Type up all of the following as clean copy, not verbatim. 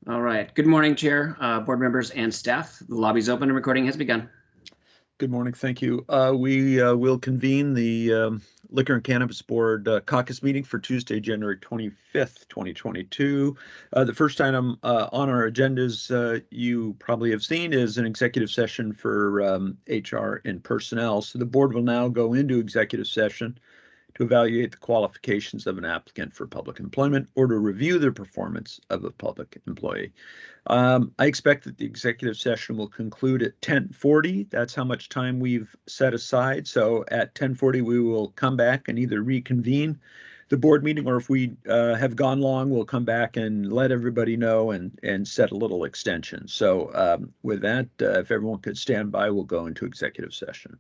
All right. Good morning, Chair, board members, and staff. The lobby's open and recording has begun. Good morning. Thank you. We will convene the Liquor and Cannabis Board caucus meeting for Tuesday, January 25th, 2022. The first item on our agendas you probably have seen is an executive session for HR and personnel. So the board will now go into executive session to evaluate the qualifications of an applicant for public employment or to review the performance of a public employee. I expect that the executive session will conclude at 10:40. That's how much time we've set aside. So at 10:40, we will come back and either reconvene the board meeting, or if we have gone long, we'll come back and let everybody know and set a little extension. So with that, if everyone could stand by, we'll go into executive session.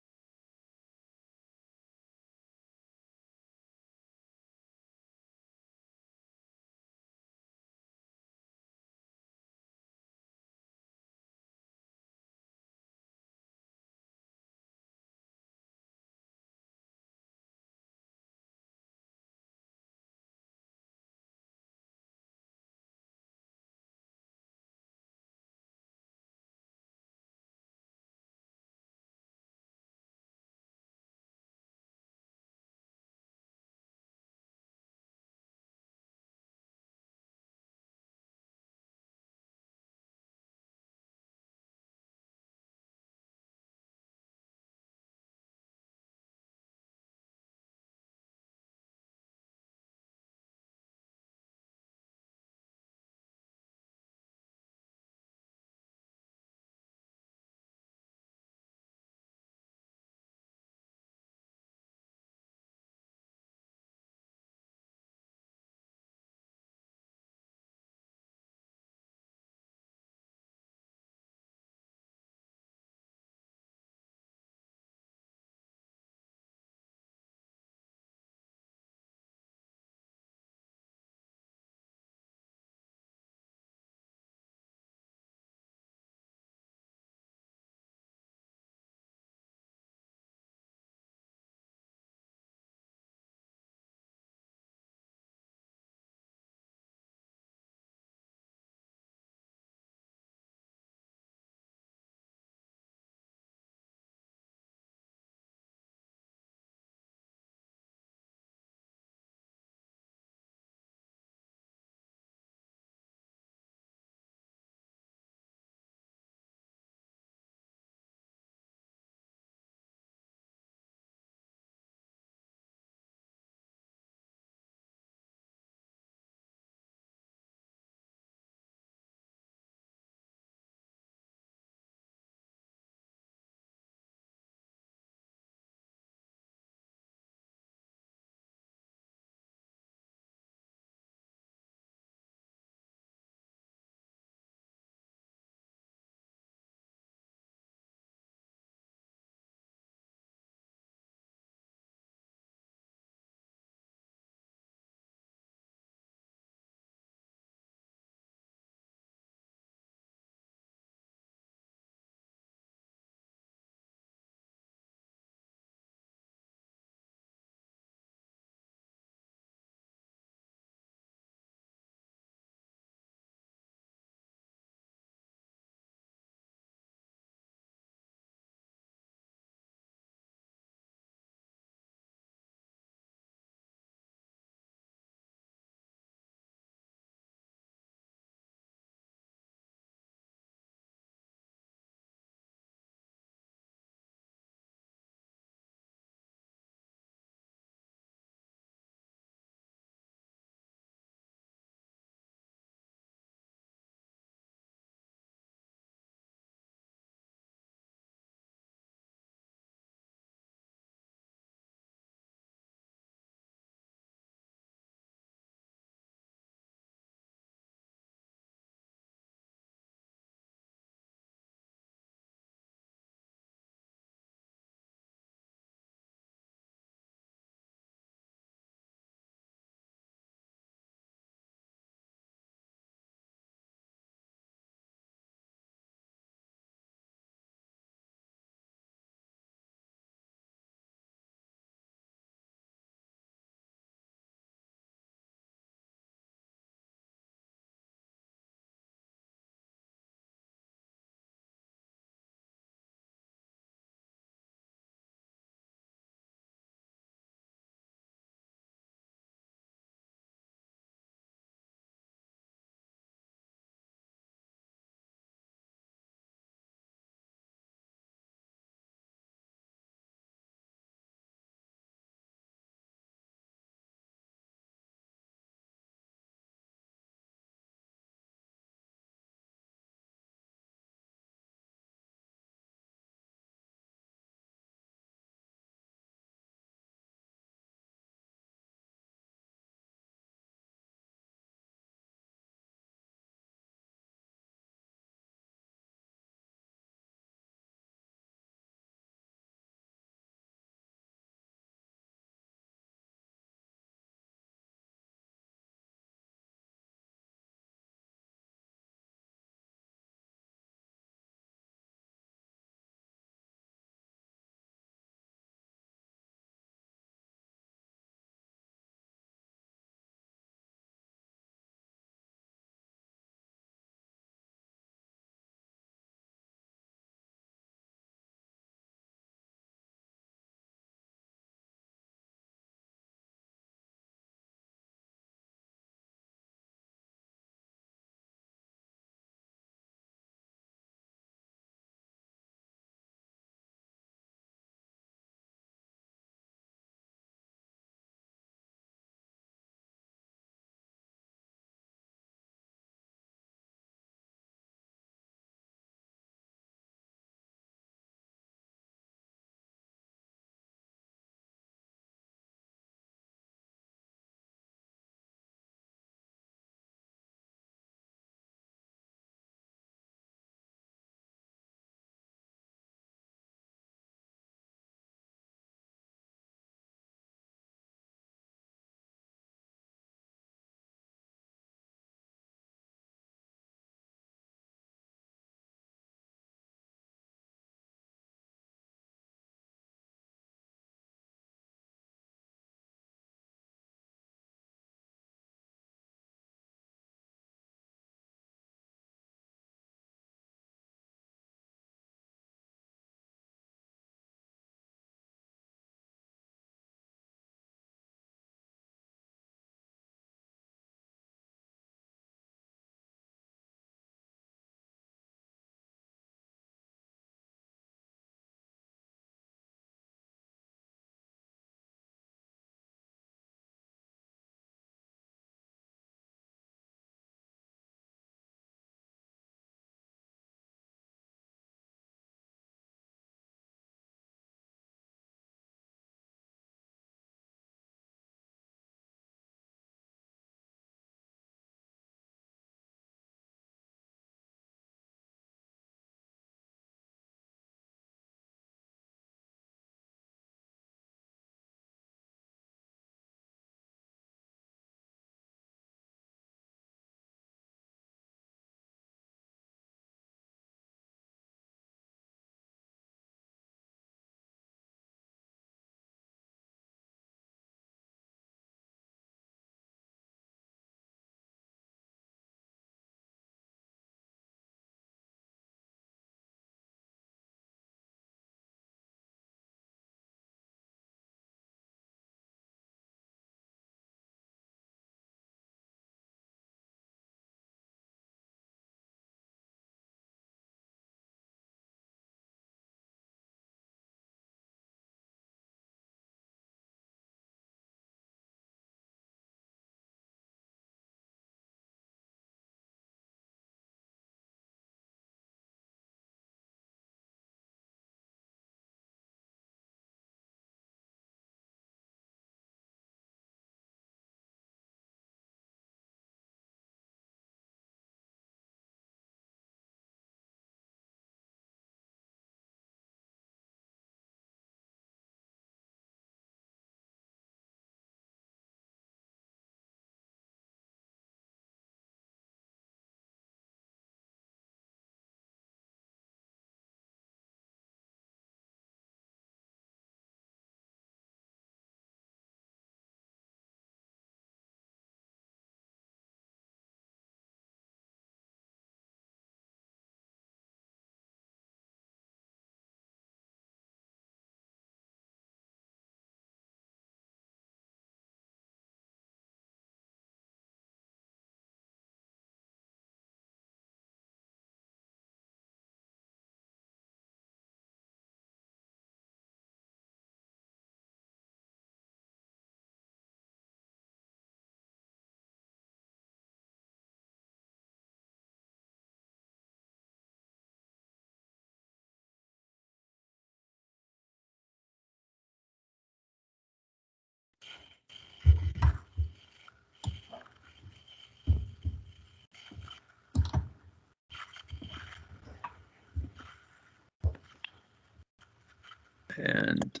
And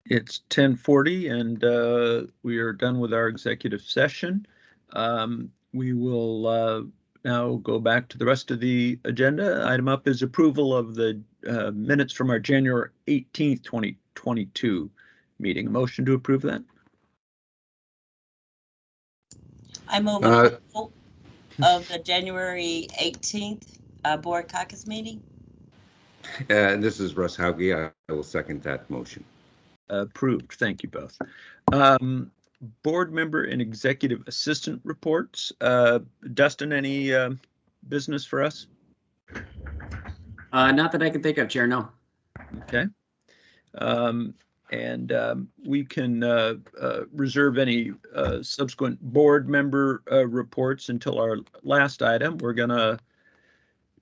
it's 10:40 and we are done with our executive session. We will now go back to the rest of the agenda. Item up is approval of the minutes from our January 18th, 2022 meeting. A motion to approve that? I move approval of the January 18th Board Caucus meeting. This is Russ Hauge. I will second that motion. Approved. Thank you both. Board member and executive assistant reports. Dustin, any business for us? Not that I can think of, Chair, no. Okay. We can reserve any subsequent board member reports until our last item. We're going to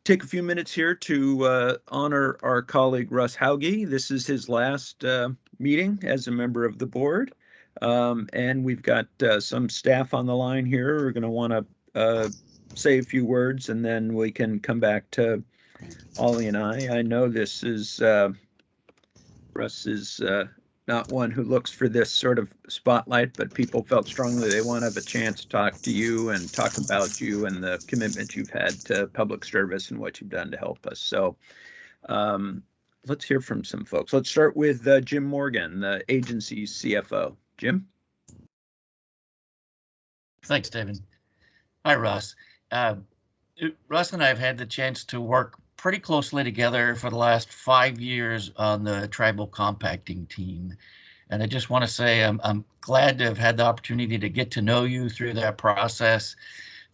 take a few minutes here to honor our colleague Russ Hauge. This is his last meeting as a member of the board. And we've got some staff on the line here. We're going to want to say a few words, and then we can come back to Ollie and I. I know this is Russ is not one who looks for this sort of spotlight, but people felt strongly they want to have a chance to talk to you and talk about you and the commitment you've had to public service and what you've done to help us. So let's hear from some folks. Let's start with Jim Morgan, the agency's CFO. Jim? Thanks, David. Hi, Russ. Russ and I have had the chance to work pretty closely together for the last 5 years on the tribal compacting team. And I just want to say I'm glad to have had the opportunity to get to know you through that process,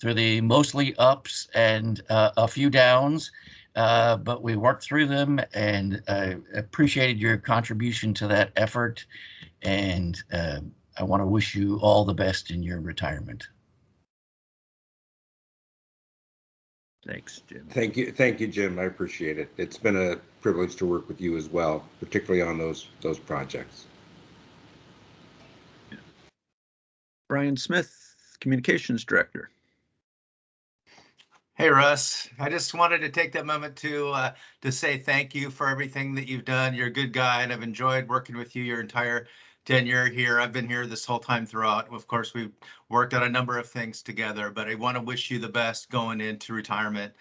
through the mostly ups and a few downs, but we worked through them, and appreciated your contribution to that effort. And I want to wish you all the best in your retirement. Thanks, Jim. Thank you, Jim. I appreciate it. It's been a privilege to work with you as well, particularly on those projects. Yeah. Brian Smith, Communications Director. Hey, Russ. I just wanted to take that moment to say thank you for everything that you've done. You're a good guy, and I've enjoyed working with you your entire tenure here. I've been here this whole time throughout. Of course, we've worked on a number of things together, but I want to wish you the best going into retirement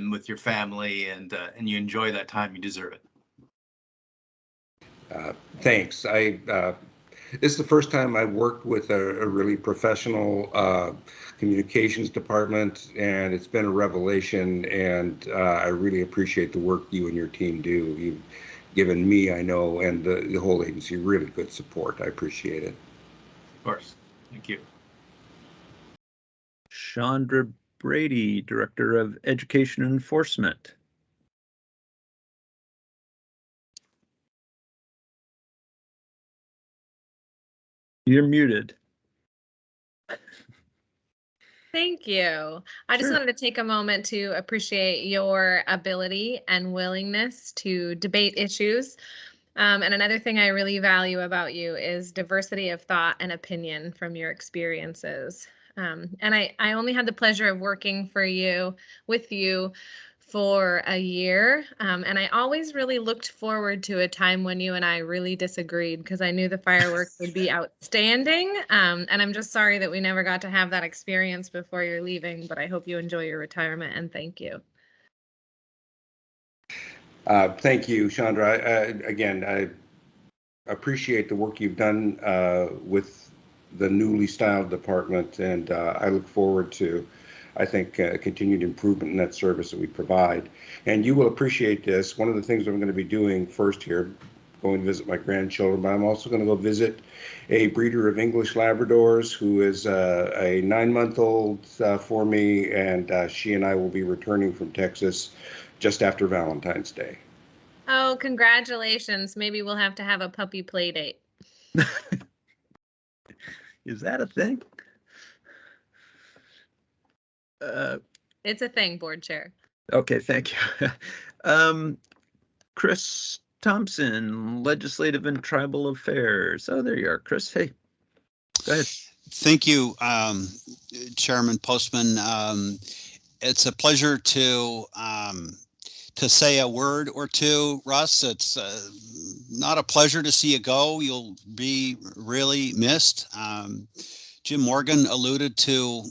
with your family, and you enjoy that time. You deserve it. Thanks. This is the first time I worked with a really professional communications department, and it's been a revelation, and I really appreciate the work you and your team do. You've given me, I know, and the whole agency really good support. I appreciate it. Of course. Thank you. Chandra Brady, Director of Education Enforcement. You're muted. Thank you. I just Sure. wanted to take a moment to appreciate your ability and willingness to debate issues. And another thing I really value about you is diversity of thought and opinion from your experiences. And I only had the pleasure of working with you for a year. And I always really looked forward to a time when you and I really disagreed, because I knew the fireworks would be outstanding. And I'm just sorry that we never got to have that experience before you're leaving, but I hope you enjoy your retirement, and thank you. Thank you, Chandra. Again, I appreciate the work you've done with the newly styled department, and I look forward to, I think, continued improvement in that service that we provide. And you will appreciate this. One of the things I'm going to be doing first here, going to visit my grandchildren, but I'm also going to go visit a breeder of English Labradors who is a 9-month-old for me, and she and I will be returning from Texas just after Valentine's Day. Oh, congratulations. Maybe we'll have to have a puppy play date. Is that a thing? It's a thing, board chair. Okay, thank you. Chris Thompson, Legislative and Tribal Affairs. Oh, there you are, Chris. Hey, go ahead. Thank you, Chairman Postman. It's a pleasure to to say a word or two. Russ, it's not a pleasure to see you go. You'll be really missed. Jim Morgan alluded to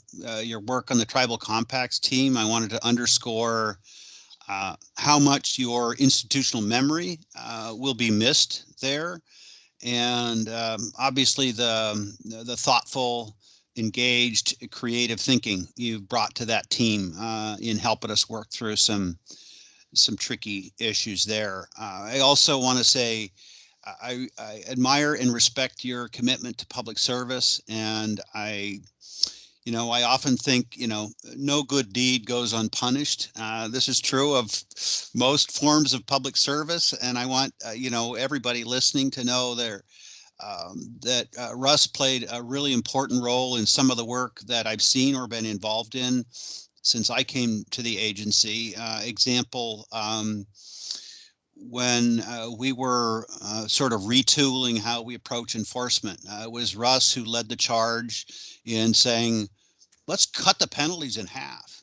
your work on the Tribal Compacts team. I wanted to underscore how much your institutional memory will be missed there. And obviously the thoughtful, engaged, creative thinking you've brought to that team in helping us work through some tricky issues there. I also want to say I admire and respect your commitment to public service, and I often think, no good deed goes unpunished. This is true of most forms of public service, and I want everybody listening to know that Russ played a really important role in some of the work that I've seen or been involved in since I came to the agency. Example, when we were sort of retooling how we approach enforcement, it was Russ who led the charge in saying, let's cut the penalties in half.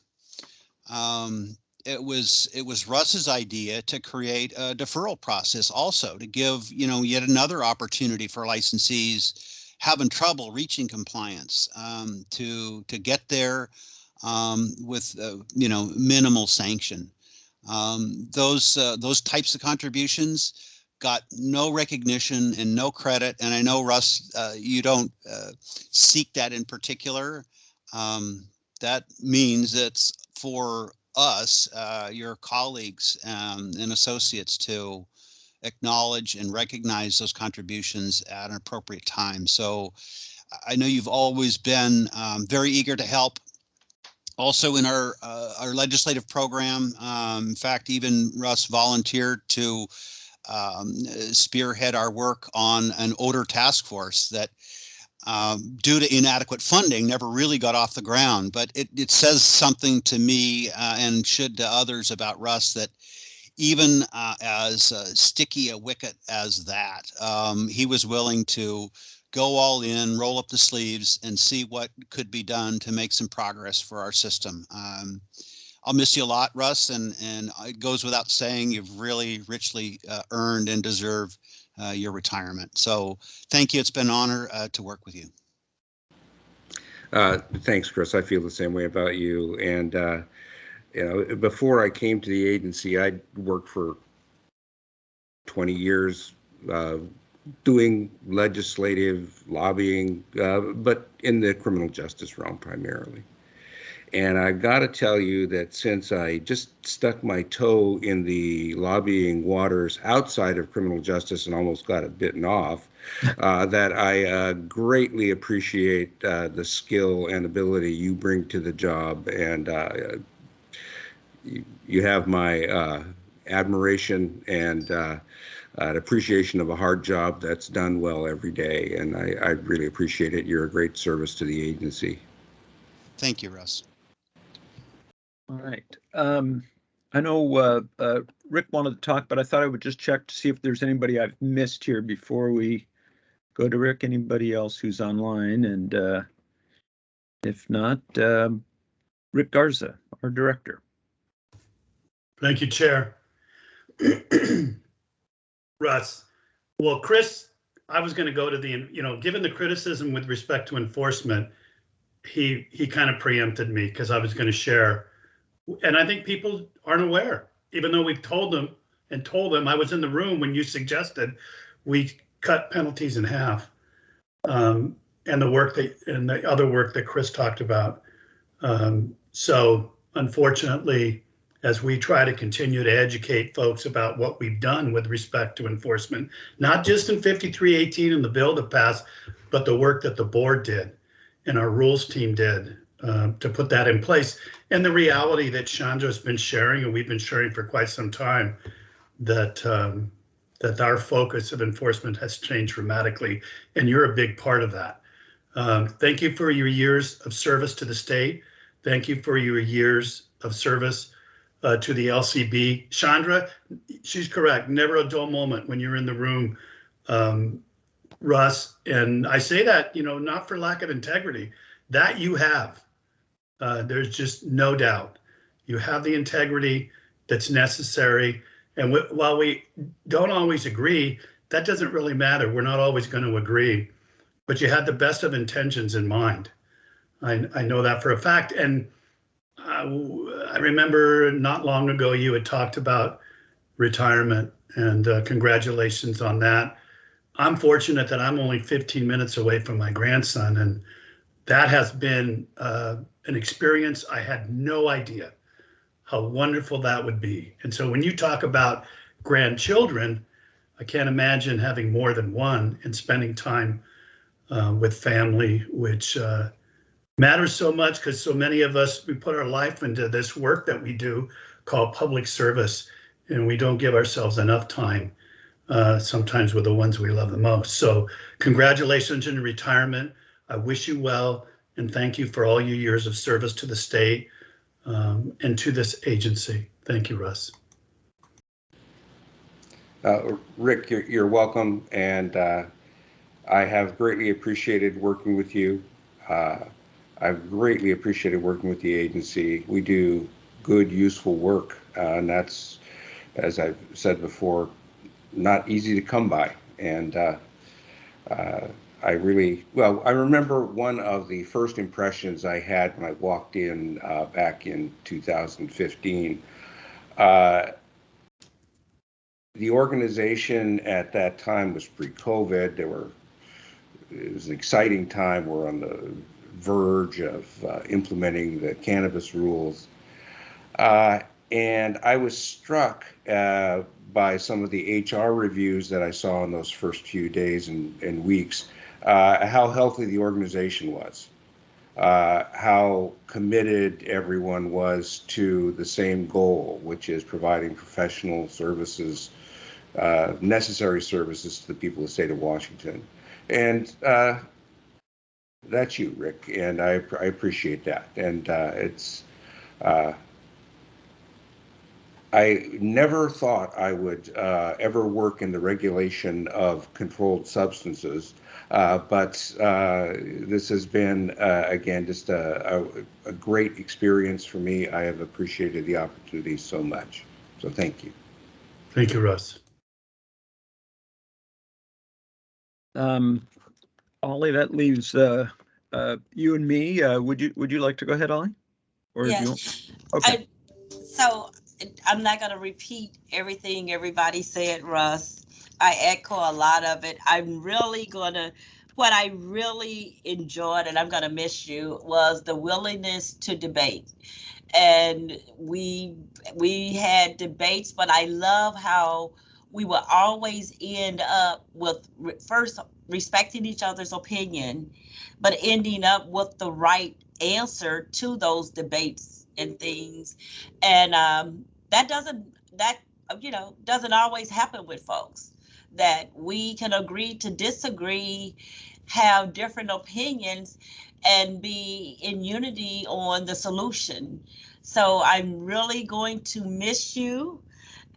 It was Russ's idea to create a deferral process also to give, yet another opportunity for licensees having trouble reaching compliance to get there with, minimal sanction. Those types of contributions got no recognition and no credit. And I know, Russ, you don't seek that in particular. That means it's for us, your colleagues and associates, to acknowledge and recognize those contributions at an appropriate time. So I know you've always been very eager to help. Also in our legislative program, in fact, even Russ volunteered to spearhead our work on an odor task force that, due to inadequate funding, never really got off the ground. But it says something to me and should to others about Russ that even as sticky a wicket as that, he was willing to go all in, roll up the sleeves, and see what could be done to make some progress for our system. I'll miss you a lot, Russ, and it goes without saying you've really richly earned and deserve your retirement. So thank you. It's been an honor to work with you. Thanks, Chris. I feel the same way about you. And before I came to the agency, I worked for 20 years doing legislative lobbying, but in the criminal justice realm primarily. And I've got to tell you that since I just stuck my toe in the lobbying waters outside of criminal justice and almost got it bitten off, that I greatly appreciate the skill and ability you bring to the job. And you have my admiration and an appreciation of a hard job that's done well every day. And I really appreciate it. You're a great service to the agency. Thank you, Russ. All right. I know Rick wanted to talk, but I thought I would just check to see if there's anybody I've missed here before we go to Rick. Anybody else who's online? And if not, Rick Garza, our director. Thank you, Chair. Russ, well, Chris, I was going to go to the, given the criticism with respect to enforcement, he kind of preempted me because I was going to share. And I think people aren't aware, even though we've told them I was in the room when you suggested we cut penalties in half, and the other work that Chris talked about. So unfortunately, as we try to continue to educate folks about what we've done with respect to enforcement, not just in 5318 and the bill that passed, but the work that the board did and our rules team did to put that in place. And the reality that Chandra has been sharing, and we've been sharing for quite some time, that our focus of enforcement has changed dramatically, and you're a big part of that. Thank you for your years of service to the state. Thank you for your years of service to the LCB. Chandra, she's correct. Never a dull moment when you're in the room, Russ. And I say that, not for lack of integrity, that you have. There's just no doubt. You have the integrity. that's necessary. And while we don't always agree, that doesn't really matter. We're not always going to agree, but you had the best of intentions in mind. I know that for a fact. And I remember not long ago you had talked about retirement, and congratulations on that. I'm fortunate that I'm only 15 minutes away from my grandson, and that has been an experience. I had no idea how wonderful that would be. And so when you talk about grandchildren, I can't imagine having more than one and spending time with family, which matters so much because so many of us, we put our life into this work that we do called public service, and we don't give ourselves enough time sometimes with the ones we love the most. So congratulations on your retirement. I wish you well, and thank you for all your years of service to the state and to this agency. Thank you, Russ. Rick, you're welcome, and I have greatly appreciated working with you. I've greatly appreciated working with the agency. We do good, useful work, and that's, as I've said before, not easy to come by. And I remember one of the first impressions I had when I walked in back in 2015. The organization at that time was pre-COVID. It was an exciting time. We're on the verge of implementing the cannabis rules. And I was struck by some of the HR reviews that I saw in those first few days and weeks, how healthy the organization was, how committed everyone was to the same goal, which is providing professional services, necessary services to the people of the state of Washington. And that's you, Rick, and I appreciate that. And I never thought I would ever work in the regulation of controlled substances, but this has been, again, just a great experience for me. I have appreciated the opportunity so much. So thank you. Thank you, Russ. Ollie, that leaves you and me. Would you like to go ahead, Ollie? Or Yes. do you want? Okay. So I'm not going to repeat everything everybody said, Russ. I echo a lot of it. What I really enjoyed, and I'm going to miss you, was the willingness to debate. And we had debates, but I love how we will always end up with first respecting each other's opinion, but ending up with the right answer to those debates and things. And that doesn't always happen with folks, that we can agree to disagree, have different opinions, and be in unity on the solution. So I'm really going to miss you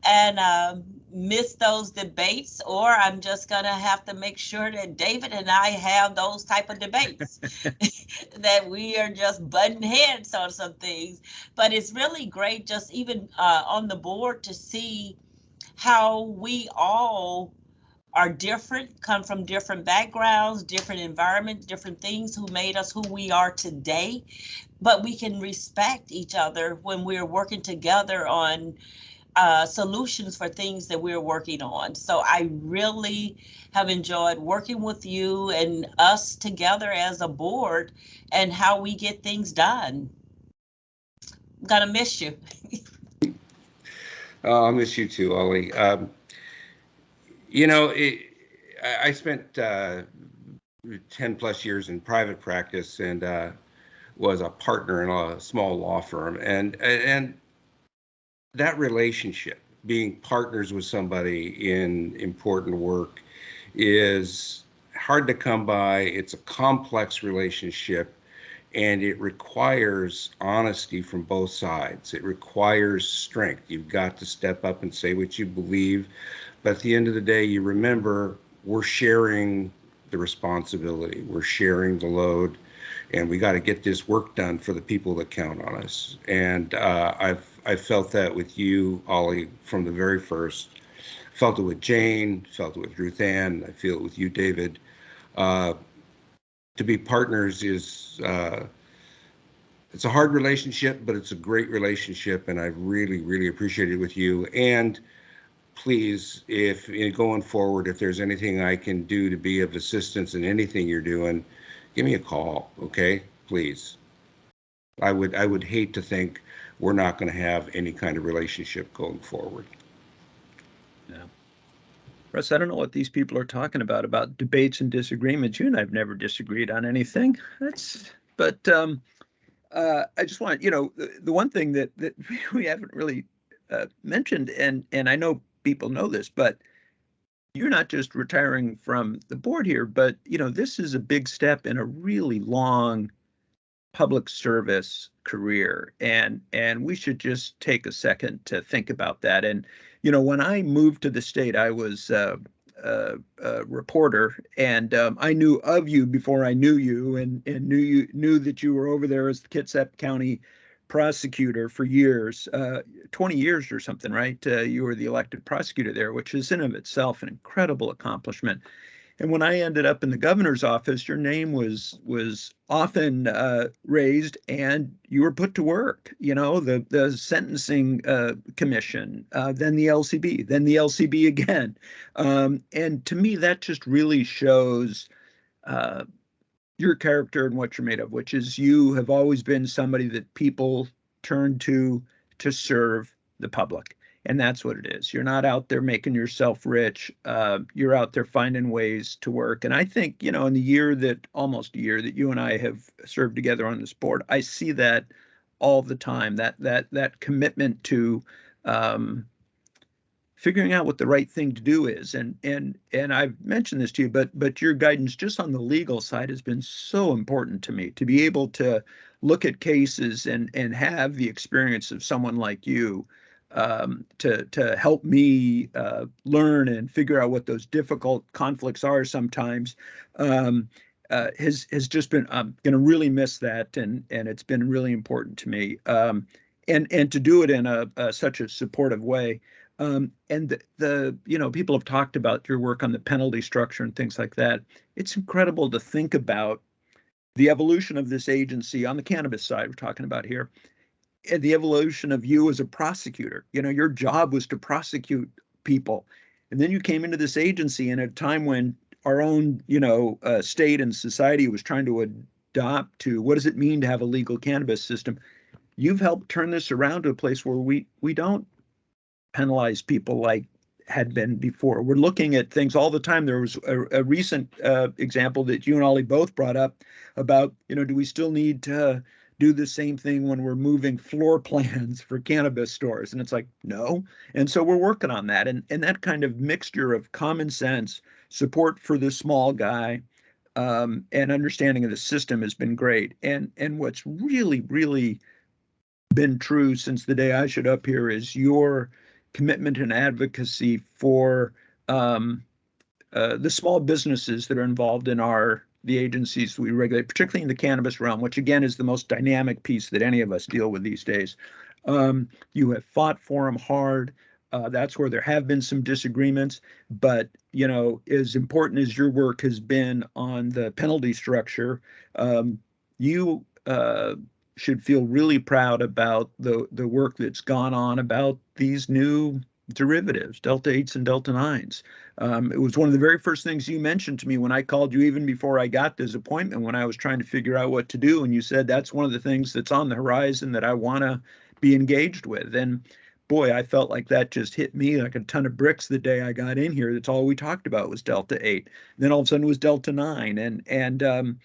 and miss those debates, or I'm just gonna have to make sure that David and I have those type of debates, that we are just butting heads on some things. But it's really great just even on the board to see how we all are different, come from different backgrounds, different environments, different things who made us who we are today. But we can respect each other when we're working together on solutions for things that we're working on. So I really have enjoyed working with you and us together as a board and how we get things done. I'm gonna miss you. I'll miss you too, Ollie. I spent 10 plus years in private practice and was a partner in a small law firm, and that relationship, being partners with somebody in important work, is hard to come by. It's a complex relationship, and it requires honesty from both sides. It requires strength. You've got to step up and say what you believe, but at the end of the day, you remember we're sharing the responsibility, we're sharing the load, and we got to get this work done for the people that count on us. And I felt that with you, Ollie, from the very first. Felt it with Jane, felt it with Ruth Ann, I feel it with you, David. To be partners is, it's a hard relationship, but it's a great relationship, and I really, really appreciate it with you. And please, if going forward, if there's anything I can do to be of assistance in anything you're doing, give me a call, okay? Please. I would hate to think we're not going to have any kind of relationship going forward. Yeah. Russ, I don't know what these people are talking about debates and disagreements. You and I've never disagreed on anything. But I just want, the one thing that we haven't really mentioned, and I know people know this, but you're not just retiring from the board here, but this is a big step in a really long public service career, and we should just take a second to think about that. And when I moved to the state, I was a reporter, and I knew of you before I knew you, and knew that you were over there as the Kitsap County prosecutor for years, 20 years or something, right? You were the elected prosecutor there, which is in of itself an incredible accomplishment. And when I ended up in the governor's office, your name was often raised, and you were put to work. The sentencing commission, then the LCB, then the LCB again. And to me, that just really shows your character and what you're made of, which is you have always been somebody that people turn to serve the public. And that's what it is. You're not out there making yourself rich. You're out there finding ways to work. And I think, in the almost a year that you and I have served together on this board, I see that all the time, that commitment to figuring out what the right thing to do is. And I've mentioned this to you, but your guidance just on the legal side has been so important to me, to be able to look at cases and have the experience of someone like you to help me learn and figure out what those difficult conflicts are sometimes, has just been, I'm going to really miss that. And it's been really important to me. And to do it in such a supportive way. And the people have talked about your work on the penalty structure and things like that. It's incredible to think about the evolution of this agency on the cannabis side we're talking about here, and the evolution of you as a prosecutor. Your job was to prosecute people. And then you came into this agency in a time when our own, state and society was trying to adopt to what does it mean to have a legal cannabis system. You've helped turn this around to a place where we don't penalize people like had been before. We're looking at things all the time. There was a recent example that you and Ollie both brought up about, do we still need to do the same thing when we're moving floor plans for cannabis stores? And it's like, no. And so we're working on that. And that kind of mixture of common sense, support for the small guy, and understanding of the system has been great. And what's really, really been true since the day I showed up here is your commitment and advocacy for the small businesses that are involved in the agencies we regulate, particularly in the cannabis realm, which again is the most dynamic piece that any of us deal with these days. You have fought for them hard. That's where there have been some disagreements, but as important as your work has been on the penalty structure, you should feel really proud about the work that's gone on about these new derivatives, Delta 8s and Delta 9s. It was one of the very first things you mentioned to me when I called you, even before I got this appointment, when I was trying to figure out what to do. And you said, that's one of the things that's on the horizon that I want to be engaged with. And boy, I felt like that just hit me like a ton of bricks the day I got in here. That's all we talked about was Delta 8. And then all of a sudden it was Delta 9. And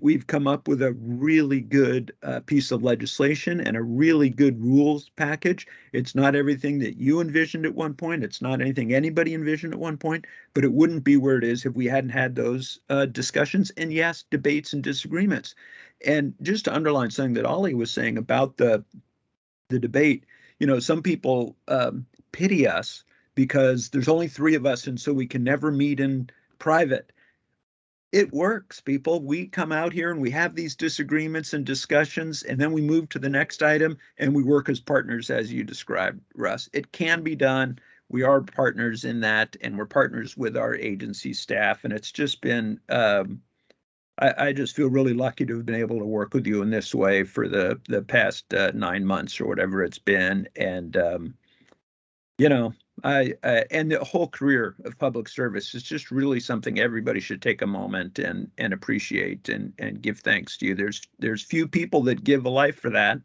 we've come up with a really good piece of legislation and a really good rules package. It's not everything that you envisioned at one point. It's not anything anybody envisioned at one point, but it wouldn't be where it is if we hadn't had those discussions and, yes, debates and disagreements. And just to underline something that Ollie was saying about the debate, some people pity us because there's only 3 of us, and so we can never meet in private. it works, people. We come out here and we have these disagreements and discussions, and then we move to the next item and we work as partners, as you described, Russ. It can be done. We are partners in that, and we're partners with our agency staff. And it's just been, I just feel really lucky to have been able to work with you in this way for the past 9 months or whatever it's been. And, you know, and the whole career of public service is just really something everybody should take a moment and appreciate and give thanks to you. There's few people that give a life for that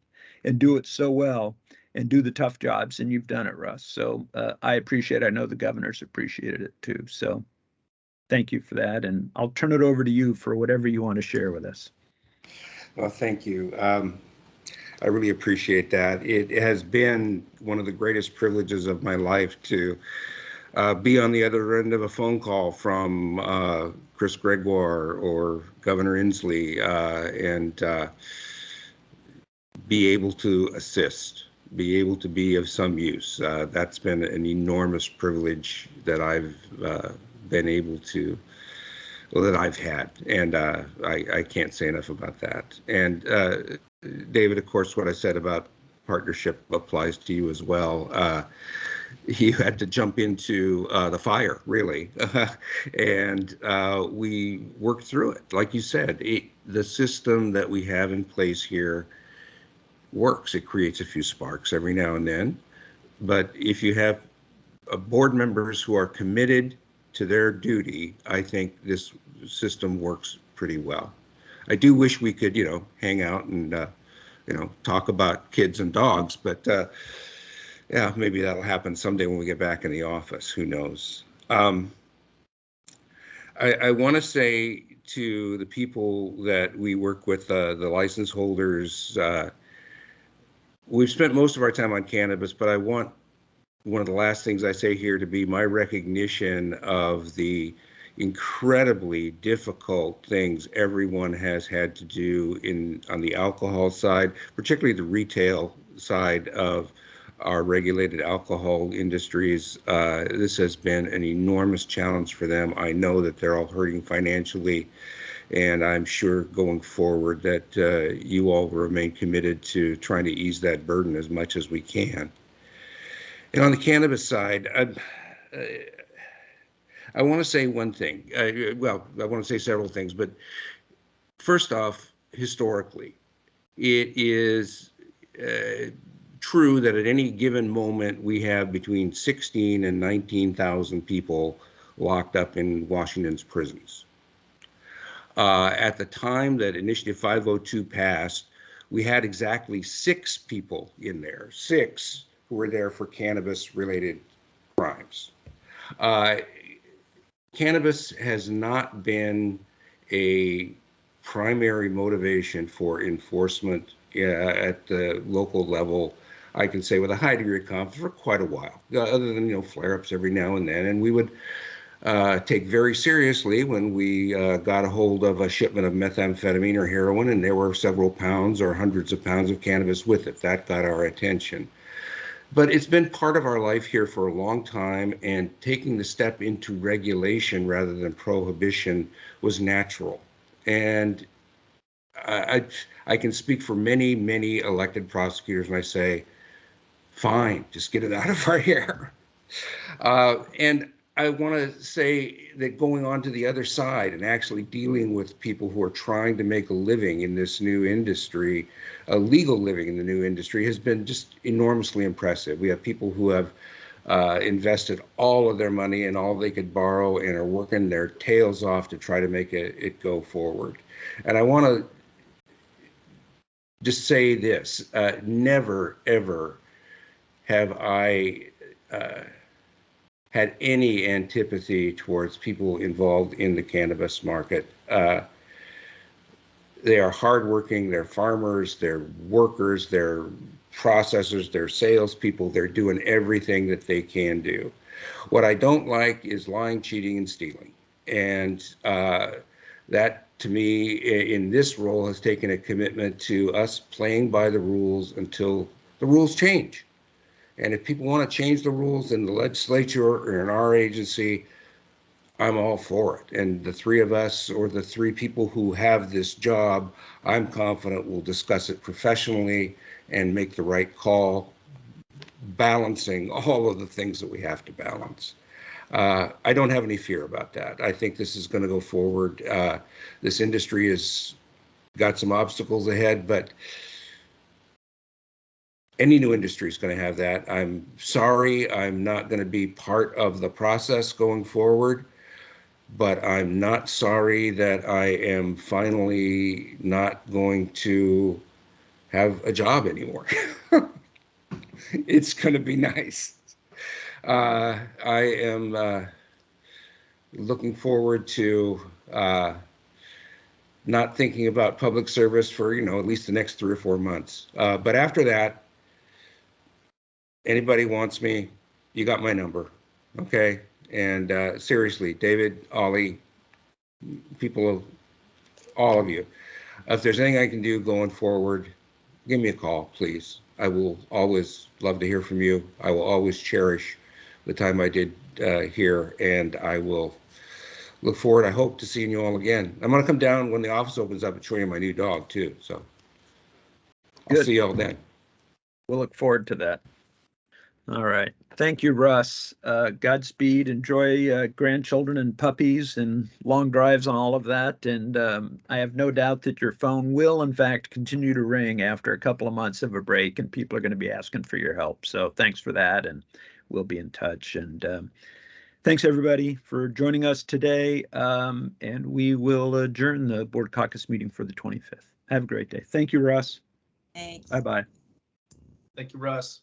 and do it so well and do the tough jobs, and you've done it, Russ. So I appreciate it. I know the governor's appreciated it too. So thank you for that, and I'll turn it over to you for whatever you want to share with us. Well, thank you. I really appreciate that. It has been one of the greatest privileges of my life to be on the other end of a phone call from Chris Gregoire or Governor Inslee and be able to assist, be able to be of some use. That's been an enormous privilege that I've been able to, well, that I've had, and I can't say enough about that. And David, of course, what I said about partnership applies to you as well. You had to jump into the fire, really, and we worked through it. Like you said, the system that we have in place here works. It creates a few sparks every now and then, but if you have board members who are committed to their duty, I think this system works pretty well. I do wish we could, hang out and, talk about kids and dogs, but yeah, maybe that'll happen someday when we get back in the office. Who knows? I want to say to the people that we work with, the license holders, we've spent most of our time on cannabis, but I want one of the last things I say here to be my recognition of the incredibly difficult things everyone has had to do on the alcohol side, particularly the retail side of our regulated alcohol industries. This has been an enormous challenge for them. I know that they're all hurting financially, and I'm sure going forward that you all remain committed to trying to ease that burden as much as we can. And on the cannabis side, I want to say one thing. I want to say several things, but first off, historically, it is true that at any given moment we have between 16 and 19,000 people locked up in Washington's prisons. At the time that Initiative 502 passed, we had exactly 6 people in there, 6 who were there for cannabis-related crimes. Cannabis has not been a primary motivation for enforcement at the local level, I can say with a high degree of confidence, for quite a while, other than, flare-ups every now and then. And we would take very seriously when we got a hold of a shipment of methamphetamine or heroin, and there were several pounds or hundreds of pounds of cannabis with it. That got our attention. But it's been part of our life here for a long time, and taking the step into regulation rather than prohibition was natural. And I can speak for many, many elected prosecutors, and I say, fine, just get it out of our hair. And I want to say that going on to the other side and actually dealing with people who are trying to make a living in this new industry, a legal living in the new industry, has been just enormously impressive. We have people who have invested all of their money and all they could borrow and are working their tails off to try to make it go forward. And I want to just say this, never, ever have I had any antipathy towards people involved in the cannabis market. They are hardworking, they're farmers, they're workers, they're processors, they're salespeople, they're doing everything that they can do. What I don't like is lying, cheating, and stealing. And that, to me, in this role, has taken a commitment to us playing by the rules until the rules change. And if people want to change the rules in the legislature or in our agency, I'm all for it. And the three of us, or the three people who have this job, I'm confident will discuss it professionally and make the right call, balancing all of the things that we have to balance. I don't have any fear about that. I think this is going to go forward. This industry has got some obstacles ahead, but any new industry is going to have that. I'm sorry I'm not going to be part of the process going forward, but I'm not sorry that I am finally not going to have a job anymore. It's going to be nice. I am looking forward to not thinking about public service for, at least the next 3 or 4 months. But after that, anybody wants me, you got my number, okay? And seriously, David, Ollie, people, all of you, if there's anything I can do going forward, give me a call, please. I will always love to hear from you. I will always cherish the time I did here, and I will look forward, I hope, to seeing you all again. I'm going to come down when the office opens up and show you my new dog, too. So I'll Good. see you all then. We'll look forward to that. All right. Thank you, Russ. Godspeed. Enjoy grandchildren and puppies and long drives and all of that. And I have no doubt that your phone will, in fact, continue to ring after a couple of months of a break, and people are going to be asking for your help. So thanks for that, and we'll be in touch. And thanks, everybody, for joining us today. And we will adjourn the Board Caucus meeting for the 25th. Have a great day. Thank you, Russ. Thanks. Bye-bye. Thank you, Russ.